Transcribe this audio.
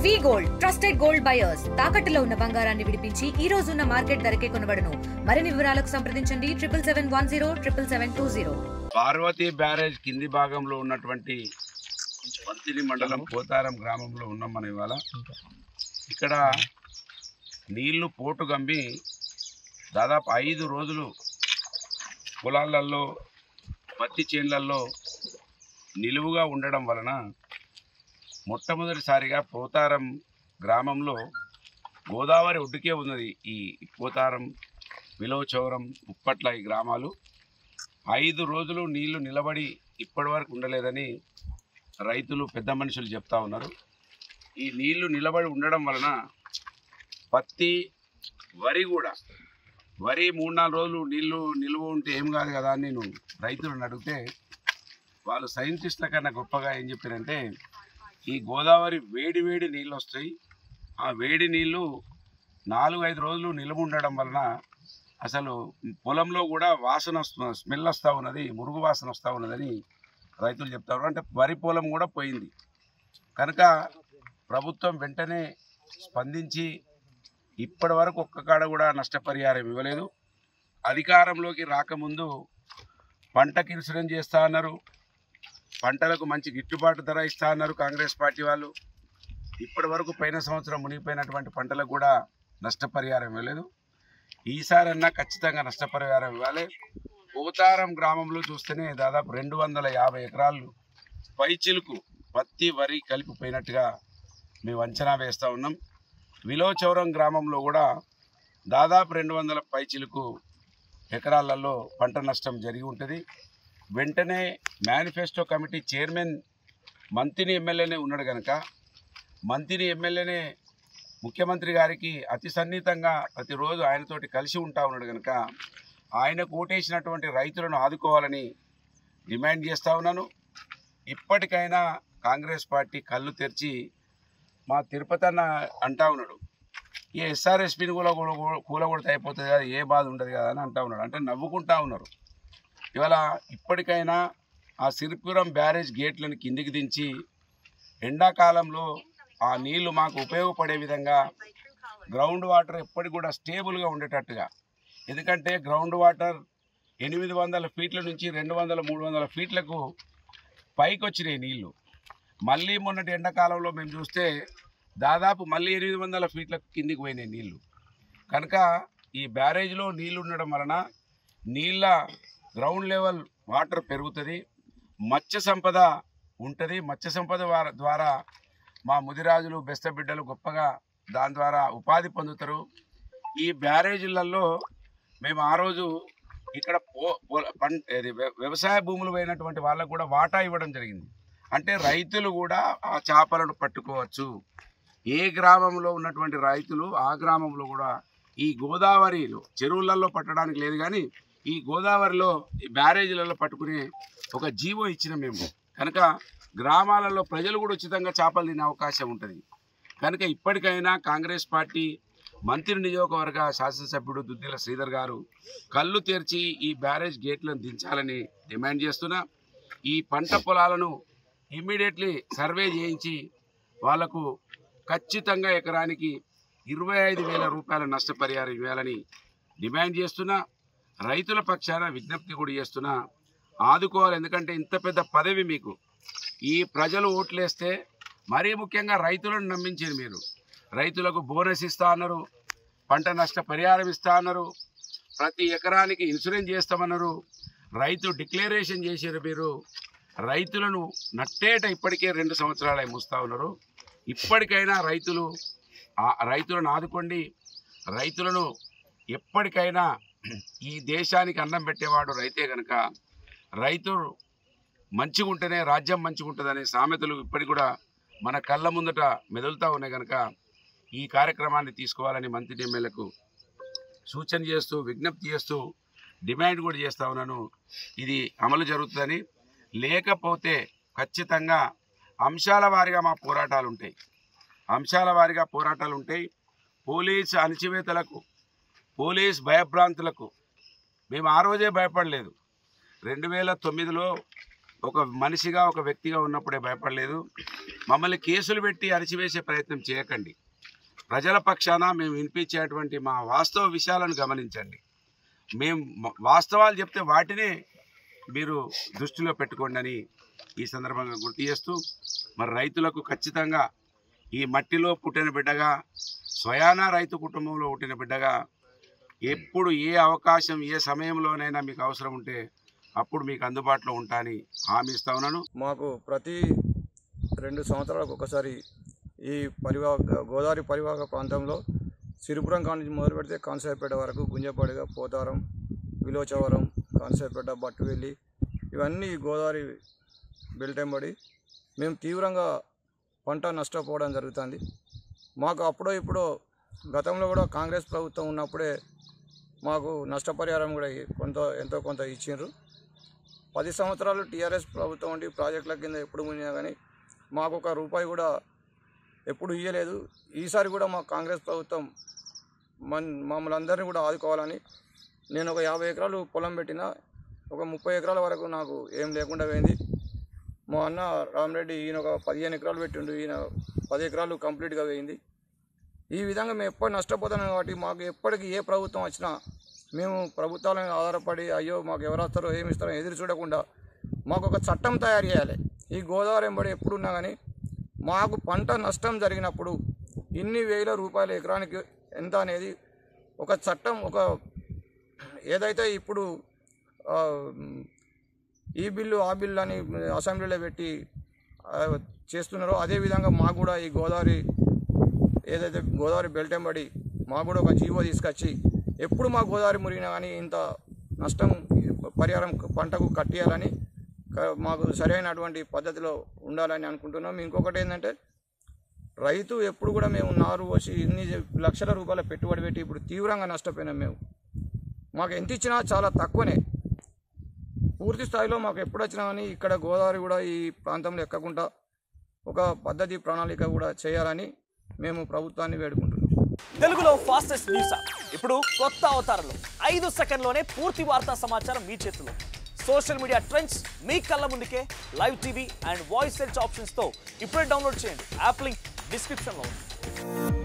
వి gold trusted gold buyers తాకట్టులో ఉన్న బంగారాన్ని విడిపించి ఈ రోజు ఉన్న మార్కెట్ ధరకే కొనబడును. మరిన్ని వివరాలకు సంప్రదించండి 77107720. పార్వతీ బ్యారేజ్ కింది భాగంలో ఉన్నటువంటి మంతిని మండలం పోతారం గ్రామంలో ఉన్నాం మనం ఇవాళ. ఇక్కడ నీళ్లు పోటు గంబి దాదాపు 5 రోజులు పొలాలలో పత్తి చేన్లలో నిలువుగా ఉండడం వలన మొట్టమొదటిసారిగా పోతారం గ్రామంలో గోదావరి ఒడ్డుకే ఉన్నది. ఈ పోతారం, విలోచౌరం, ఉప్పట్ల ఈ గ్రామాలు 5 రోజులు నీళ్లు నిలబడి ఇప్పటి వరకు ఉండలేదని రైతులు పెద్ద మనుషులు చెప్తా ఉన్నారు. ఈ నీళ్లు నిలబడి ఉండడం వలన పత్తి, వరి కూడా, వరి 3-4 రోజులు నీళ్లు నిలువ ఉంటే ఏం కాదు కదా అని నేను రైతులను అడిగితే వాళ్ళు సైంటిస్టుల కన్నా గొప్పగా ఏం చెప్పారంటే, ఈ గోదావరి వేడి నీళ్ళు వస్తాయి. ఆ వేడి నీళ్ళు 4-5 రోజులు నిలువ ఉండడం వలన అసలు పొలంలో కూడా వాసన వస్తుంది, స్మెల్ వస్తూ ఉన్నది, మురుగు వాసన వస్తూ ఉన్నదని రైతులు చెప్తారు. అంటే వరి పొలం కూడా పోయింది. కనుక ప్రభుత్వం వెంటనే స్పందించి ఇప్పటి వరకు ఒక్క కాడ కూడా నష్టపరిహారం ఇవ్వలేదు. అధికారంలోకి రాకముందు పంటకి ఇన్సూరెన్స్ చేస్తా అన్నారు, పంటలకు మంచి గిట్టుబాటు ధర ఇస్తా అన్నారు కాంగ్రెస్ పార్టీ వాళ్ళు. ఇప్పటి వరకు పోయిన సంవత్సరం మునిగిపోయినటువంటి పంటలకు కూడా నష్టపరిహారం ఇవ్వలేదు. ఈసారన్నా ఖచ్చితంగా నష్టపరిహారం ఇవ్వాలి. పోతారం గ్రామంలో చూస్తేనే దాదాపు 250 ఎకరాలు పైచిలుకు పత్తి, వరి కలిపిపోయినట్టుగా మేము అంచనా వేస్తూ ఉన్నాం. విలోచౌరం గ్రామంలో కూడా దాదాపు 200 పైచిలుకు ఎకరాలలో పంట నష్టం జరిగి ఉంటుంది. వెంటనే మేనిఫెస్టో కమిటీ చైర్మన్ మంతిని ఎమ్మెల్యేనే ఉన్నాడు కనుక, మంతిని ఎమ్మెల్యేనే ముఖ్యమంత్రి గారికి అతి సన్నిహితంగా ప్రతిరోజు ఆయనతోటి కలిసి ఉంటా ఉన్నాడు కనుక ఆయనకు ఓటేసినటువంటి రైతులను ఆదుకోవాలని డిమాండ్ చేస్తూ ఉన్నాను. ఇప్పటికైనా కాంగ్రెస్ పార్టీ కళ్ళు తెరిచి, మా తిరుపతి అన్న అంటా ఉన్నాడు, ఈ ఎస్ఆర్ఎస్పీని కూలగొడితే అయిపోతుంది కదా, ఏ బాధ ఉండదు కదా అని అంటా ఉన్నాడు. అంటే నవ్వుకుంటా ఉన్నారు. ఇవాళ ఇప్పటికైనా ఆ సిరిపురం బ్యారేజ్ గేట్లను కిందికి దించి ఎండాకాలంలో ఆ నీళ్లు మాకు ఉపయోగపడే విధంగా గ్రౌండ్ వాటర్ ఎప్పటికి కూడా స్టేబుల్గా ఉండేటట్టుగా, ఎందుకంటే గ్రౌండ్ వాటర్ 800 ఫీట్ల నుంచి 200-300 ఫీట్లకు పైకి వచ్చినాయి నీళ్లు. మళ్ళీ మొన్నటి ఎండాకాలంలో మేము చూస్తే దాదాపు మళ్ళీ 800 ఫీట్లకు కిందికి పోయినాయి నీళ్లు. కనుక ఈ బ్యారేజ్లో నీళ్లు ఉండడం వలన నీళ్ళ గ్రౌండ్ లెవెల్ వాటర్ పెరుగుతుంది, మత్స్య సంపద ఉంటుంది. మత్స్య సంపద ద్వారా మా ముదిరాజులు, బెస్త బిడ్డలు గొప్పగా దాని ద్వారా ఉపాధి పొందుతారు. ఈ బ్యారేజీలలో మేము ఆ రోజు ఇక్కడ వ్యవసాయ భూములు పోయినటువంటి వాళ్ళకు కూడా వాటా ఇవ్వడం జరిగింది. అంటే రైతులు కూడా ఆ చేపలను పట్టుకోవచ్చు. ఏ గ్రామంలో ఉన్నటువంటి రైతులు ఆ గ్రామంలో కూడా ఈ గోదావరిలో చెరువులలో పట్టడానికి లేదు, కానీ ఈ గోదావరిలో ఈ బ్యారేజీలలో పట్టుకునే ఒక జీవో ఇచ్చిన మేము. కనుక గ్రామాలలో ప్రజలు కూడా ఉచితంగా చేపలు తినే అవకాశం ఉంటుంది. కనుక ఇప్పటికైనా కాంగ్రెస్ పార్టీ మంత్రి నియోజకవర్గ శాసనసభ్యుడు దుద్దిల శ్రీధర్ గారు కళ్ళు తెరిచి ఈ బ్యారేజ్ గేట్లను దించాలని డిమాండ్ చేస్తున్నా. ఈ పంట పొలాలను ఇమ్మీడియట్లీ సర్వే చేయించి వాళ్లకు ఖచ్చితంగా ఎకరానికి 25,000 రూపాయల నష్టపరిహారం ఇవ్వాలని డిమాండ్ చేస్తున్నా. రైతుల పక్షాన విజ్ఞప్తి కూడా చేస్తున్నా, ఆదుకోవాలి. ఎందుకంటే ఇంత పెద్ద పదవి మీకు, ఈ ప్రజలు ఓట్లేస్తే మరీ ముఖ్యంగా రైతులను నమ్మించారు మీరు. రైతులకు బోనస్ ఇస్తా అన్నారు, పంట నష్ట పరిహారం ఇస్తా అన్నారు, ప్రతి ఎకరానికి ఇన్సూరెన్స్ చేస్తామన్నారు, రైతు డిక్లరేషన్ చేశారు. మీరు రైతులను నట్టేట ఇప్పటికే 2 సంవత్సరాలు మూస్తా ఉన్నారు. ఇప్పటికైనా రైతులను ఆదుకోండి. రైతులను ఎప్పటికైనా ఈ దేశానికి అన్నం పెట్టేవాడు రైతే కనుక, రైతు మంచిగా ఉంటేనే రాజ్యం మంచిగా ఉంటుందనే సామెతలు ఇప్పటికి కూడా మన కళ్ళ ముందట మెదులుతూ ఉన్నాయి. కనుక ఈ కార్యక్రమాన్ని తీసుకోవాలని మంత్రి ఎమ్మెల్యేలకు సూచన చేస్తూ, విజ్ఞప్తి చేస్తూ, డిమాండ్ కూడా చేస్తూ ఉన్నాను. ఇది అమలు జరుగుతుందని. లేకపోతే ఖచ్చితంగా అంశాల వారీగా మా పోరాటాలు ఉంటాయి, పోలీసు అణచివేతలకు, పోలీస్ భయభ్రాంతులకు మేము ఆ రోజే భయపడలేదు. 2009లో ఒక మనిషిగా ఒక వ్యక్తిగా ఉన్నప్పుడే భయపడలేదు. మమ్మల్ని కేసులు పెట్టి అణచివేసే ప్రయత్నం చేయకండి. ప్రజల పక్షాన మేము వినిపించేటువంటి మా వాస్తవ విషయాలను గమనించండి. మేము వాస్తవాలు చెప్తే వాటినే మీరు దృష్టిలో పెట్టుకోండి అని ఈ సందర్భంగా గుర్తు చేస్తూ, మరి రైతులకు ఖచ్చితంగా ఈ మట్టిలో పుట్టిన బిడ్డగా, స్వయానా రైతు కుటుంబంలో పుట్టిన బిడ్డగా ఎప్పుడు ఏ అవకాశం ఏ సమయంలోనైనా మీకు అవసరం ఉంటే అప్పుడు మీకు అందుబాటులో ఉంటానని హామీ ఇస్తా ఉన్నాను. మాకు ప్రతి 2 సంవత్సరాలకు ఒకసారి ఈ గోదావరి పరివాహక ప్రాంతంలో సిరిపురం కాడ నుంచి మొదలు పెడితే కాన్సాయిపేట వరకు గుంజపాడిగా, పోతారం, విలోచవరం, కాన్సాయిపేట, బట్టువెల్లి ఇవన్నీ గోదావరి బెల్టెంబడి మేము తీవ్రంగా పంట నష్టపోవడం జరుగుతుంది. మాకు అప్పుడో ఇప్పుడో గతంలో కూడా కాంగ్రెస్ ప్రభుత్వం ఉన్నప్పుడే మాకు నష్టపరిహారం కూడా ఎంతో కొంత ఇచ్చిండ్రు. 10 సంవత్సరాలు టీఆర్ఎస్ ప్రభుత్వం ఉండి ప్రాజెక్టుల కింద ఎప్పుడు మునినా కానీ మాకు ఒక రూపాయి కూడా ఎప్పుడు ఇవ్వలేదు. ఈసారి కూడా మా కాంగ్రెస్ ప్రభుత్వం మమ్మల్ని అందరినీ కూడా ఆదుకోవాలని నేను ఒక 50 ఎకరాలు పొలం పెట్టిన, ఒక 30 ఎకరాల వరకు నాకు ఏం లేకుండా పోయింది. మా అన్న రామరెడ్డి ఈయన ఒక 15 ఎకరాలు పెట్టిండు, ఈయన 10 ఎకరాలు కంప్లీట్గా పోయింది. ఈ విధంగా మేము ఎప్పుడు నష్టపోతున్నాం కాబట్టి మాకు ఎప్పటికీ ఏ ప్రభుత్వం వచ్చినా మేము ప్రభుత్వాలను ఆధారపడి అయ్యో మాకు ఎవరు వస్తారో ఏమి ఇస్తారో ఎదురు చూడకుండా మాకు ఒక చట్టం తయారు చేయాలి. ఈ గోదావరి వెంబడి ఎప్పుడున్నా కానీ మాకు పంట నష్టం జరిగినప్పుడు ఇన్ని వేల రూపాయల ఎకరానికి ఎంత అనేది ఒక చట్టం, ఒక ఏదైతే ఇప్పుడు ఈ బిల్లు ఆ బిల్లు అని అసెంబ్లీలో పెట్టి చేస్తున్నారో అదేవిధంగా మాకు కూడా ఈ గోదావరి ఏదైతే గోదావరి బెల్టెంబడి మాకు కూడా ఒక జీవో తీసుకొచ్చి ఎప్పుడు మా గోదావరి మురిగినా కానీ ఇంత నష్టం పరిహారం పంటకు కట్టియాలని మాకు సరైనటువంటి పద్ధతిలో ఉండాలని అనుకుంటున్నాం. ఇంకొకటి ఏంటంటే రైతు ఎప్పుడు కూడా మేము నారు పోసి ఇన్ని లక్షల రూపాయల పెట్టుబడి పెట్టి ఇప్పుడు తీవ్రంగా నష్టపోయినాం. మాకు ఎంత ఇచ్చినా చాలా తక్కువనే. పూర్తి స్థాయిలో మాకు ఎప్పుడు వచ్చినా కానీ ఇక్కడ గోదావరి కూడా ఈ ప్రాంతంలో ఎక్కకుండా ఒక పద్ధతి ప్రణాళిక కూడా చేయాలని మేము ప్రభుత్వాన్ని వేడుకుంటున్నాం. తెలుగులో ఫాస్టెస్ట్ న్యూస్ ఇప్పుడు కొత్త అవతారంలో 5 సెకండ్లోనే పూర్తి వార్తా సమాచారం మీ చేతిలో. సోషల్ మీడియా ట్రెండ్స్ మీ కళ్ళ ముందుకే live TV and voice search ఆప్షన్స్తో ఇప్పుడే డౌన్లోడ్ చేయండి. యాప్ లింక్ డిస్క్రిప్షన్లో ఉంది.